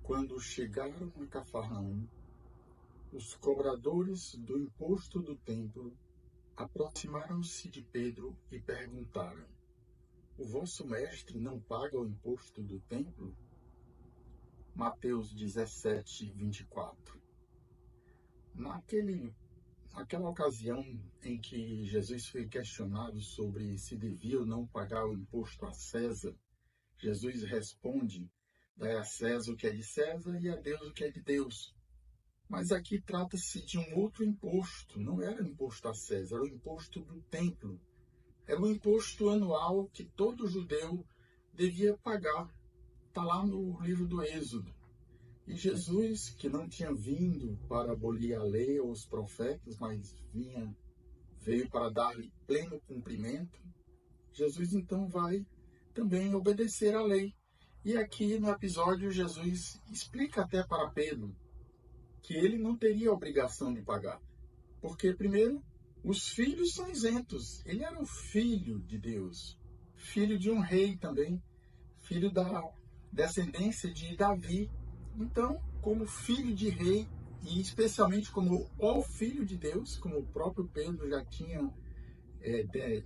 Quando chegaram a Cafarnaum, os cobradores do imposto do templo aproximaram-se de Pedro e perguntaram: O vosso mestre não paga o imposto do templo? Mateus 17, 24. Naquela ocasião em que Jesus foi questionado sobre se devia ou não pagar o imposto a César, Jesus responde: dai a César o que é de César e a Deus o que é de Deus. Mas aqui trata-se de um outro imposto, não era o imposto a César, era o imposto do templo. Era um imposto anual que todo judeu devia pagar. Está lá no livro do Êxodo. E Jesus, que não tinha vindo para abolir a lei ou os profetas, mas veio para dar-lhe pleno cumprimento, Jesus então vai também obedecer à lei. E aqui no episódio Jesus explica até para Pedro que ele não teria obrigação de pagar. Porque, primeiro, os filhos são isentos. Ele era o filho de Deus, filho de um rei também, filho da descendência de Davi. Então, como filho de rei, e especialmente como o filho de Deus, como o próprio Pedro já tinha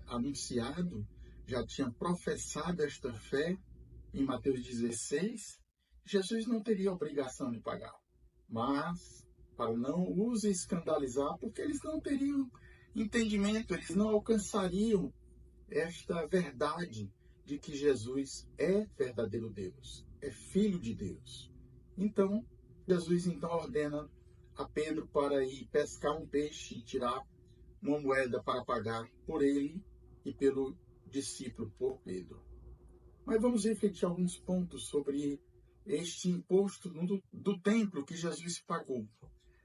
anunciado, já tinha professado esta fé em Mateus 16, Jesus não teria obrigação de pagar. Mas, para não os escandalizar, porque eles não teriam entendimento, eles não alcançariam esta verdade de que Jesus é verdadeiro Deus, é Filho de Deus. Então, Jesus ordena a Pedro para ir pescar um peixe e tirar uma moeda para pagar por ele e pelo discípulo, por Pedro. Mas vamos refletir alguns pontos sobre este imposto do templo que Jesus pagou.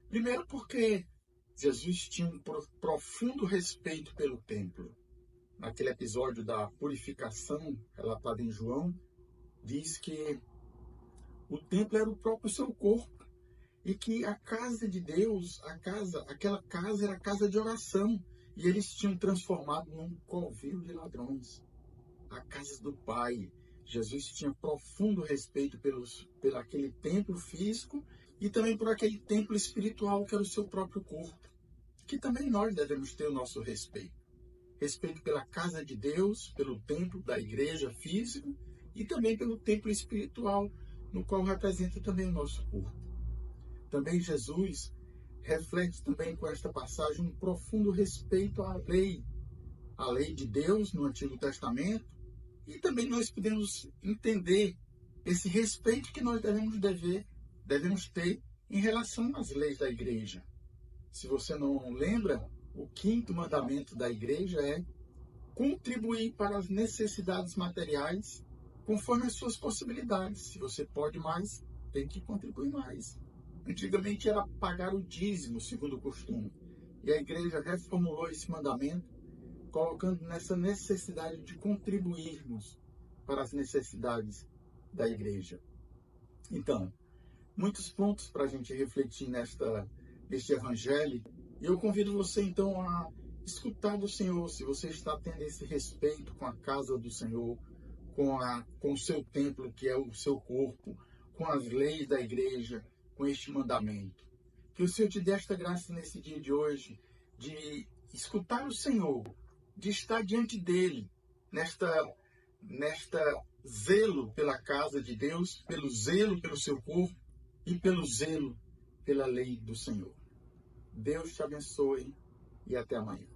Primeiro porque Jesus tinha um profundo respeito pelo templo. Naquele episódio da purificação, relatado em João, diz que o templo era o próprio seu corpo e que a casa de Deus, aquela casa era a casa de oração, e eles tinham transformado num covil de ladrões, a casa do Pai. Jesus tinha profundo respeito pelo aquele templo físico e também por aquele templo espiritual que era o seu próprio corpo, que também nós devemos ter o nosso respeito. Respeito pela casa de Deus, pelo templo da igreja físico e também pelo templo espiritual, no qual representa também o nosso corpo. Também Jesus reflete também com esta passagem um profundo respeito à lei de Deus no Antigo Testamento, e também nós podemos entender esse respeito que nós devemos ter em relação às leis da igreja. Se você não lembra, o 5º mandamento da igreja é contribuir para as necessidades materiais conforme as suas possibilidades. Se você pode mais, tem que contribuir mais. Antigamente era pagar o dízimo, segundo o costume. E a igreja reformulou esse mandamento, colocando nessa necessidade de contribuirmos para as necessidades da igreja. Então, muitos pontos para a gente refletir neste evangelho. E eu convido você, então, a escutar do Senhor, se você está tendo esse respeito com a casa do Senhor, com o seu templo, que é o seu corpo, com as leis da igreja, com este mandamento. Que o Senhor te dê esta graça nesse dia de hoje, de escutar o Senhor, de estar diante dele, nesta zelo pela casa de Deus, pelo zelo pelo seu corpo e pelo zelo pela lei do Senhor. Deus te abençoe e até amanhã.